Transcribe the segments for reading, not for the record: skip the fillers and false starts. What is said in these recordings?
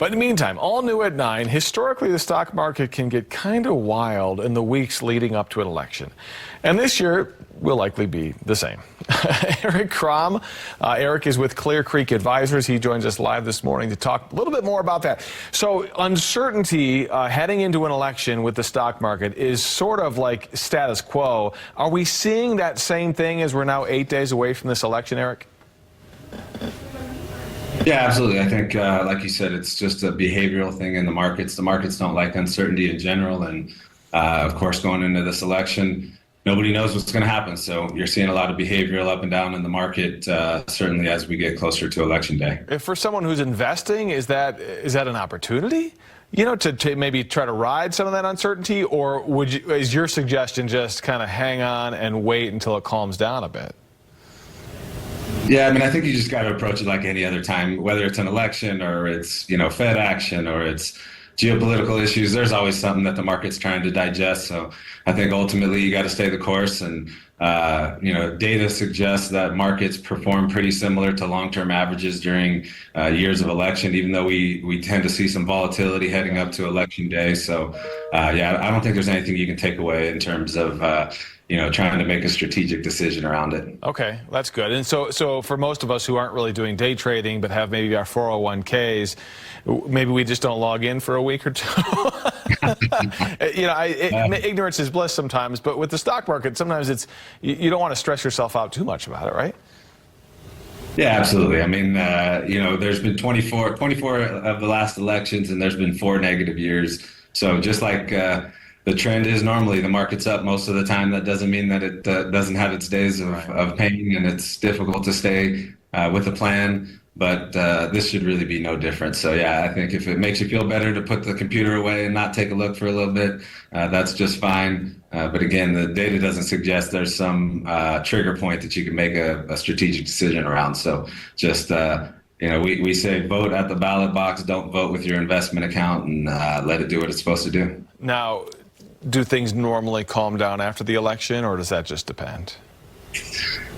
But in the meantime, all new at 9, historically the stock market can get kind of wild in the weeks leading up to an election. And this year will likely be the same. Eric Crom, Eric is with Clear Creek Advisors. He joins us live this morning to talk a little bit more about that. So uncertainty heading into an election with the stock market is sort of like status quo. Are we seeing that same thing as we're now 8 days away from this election, Eric? Yeah, absolutely. I think, like you said, it's just a behavioral thing in the markets. The markets don't like uncertainty in general. And of course, going into this election, nobody knows what's going to happen. So you're seeing a lot of behavioral up and down in the market, certainly as we get closer to election day. For someone who's investing, is that an opportunity? You know, to maybe try to ride some of that uncertainty? Or is your suggestion just kind of hang on and wait until it calms down a bit? Yeah, I mean, I think you just got to approach it like any other time, whether it's an election or it's, Fed action or it's geopolitical issues. There's always something that the market's trying to digest. So I think ultimately you got to stay the course. And, data suggests that markets perform pretty similar to long-term averages during years of election, even though we tend to see some volatility heading up to election day. So, I don't think there's anything you can take away in terms of trying to make a strategic decision around it. Okay, that's good. And so for most of us who aren't really doing day trading but have maybe our 401ks, maybe we just don't log in for a week or two. Ignorance is bliss sometimes, but with the stock market, sometimes you don't want to stress yourself out too much about it, right? Yeah, absolutely. I mean, there's been 24 of the last elections, and there's been 4 negative years. So just like the trend is normally the market's up most of the time, that doesn't mean that it doesn't have its days of pain, and it's difficult to stay with a plan. But this should really be no different. So, yeah, I think if it makes you feel better to put the computer away and not take a look for a little bit, that's just fine. But again, the data doesn't suggest there's some trigger point that you can make a strategic decision around. So just, we say vote at the ballot box, don't vote with your investment account, and let it do what it's supposed to do. Now, do things normally calm down after the election, or does that just depend?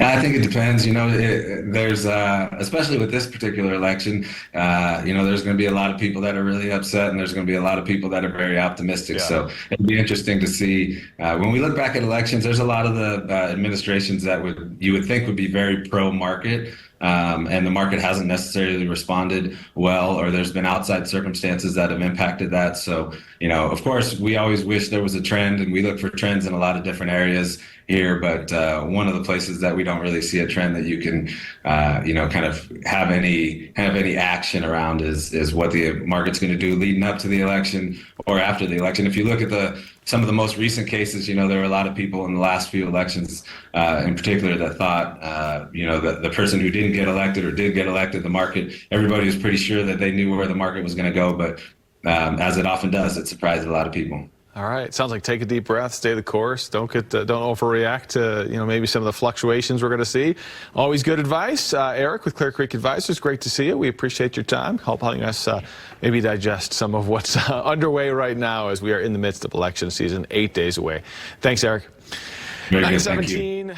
I think it depends. There's especially with this particular election, there's going to be a lot of people that are really upset, and there's going to be a lot of people that are very optimistic. Yeah. So it'll be interesting to see when we look back at elections. There's a lot of the administrations that you would think would be very pro-market. And the market hasn't necessarily responded well, or there's been outside circumstances that have impacted that. So, of course, we always wish there was a trend, and we look for trends in a lot of different areas here. But one of the places that we don't really see a trend that you can, kind of have any action around is what the market's going to do leading up to the election or after the election. If you look at some of the most recent cases, there were a lot of people in the last few elections, in particular, that thought, that the person who didn't get elected or did get elected, everybody was pretty sure that they knew where the market was going to go. But as it often does, it surprised a lot of people. All right. Sounds like take a deep breath, stay the course. Don't overreact to maybe some of the fluctuations we're going to see. Always good advice. Eric with Clear Creek Advisors, great to see you. We appreciate your time, helping us maybe digest some of what's underway right now as we are in the midst of election season, 8 days away. Thanks, Eric. Very good. Thank you.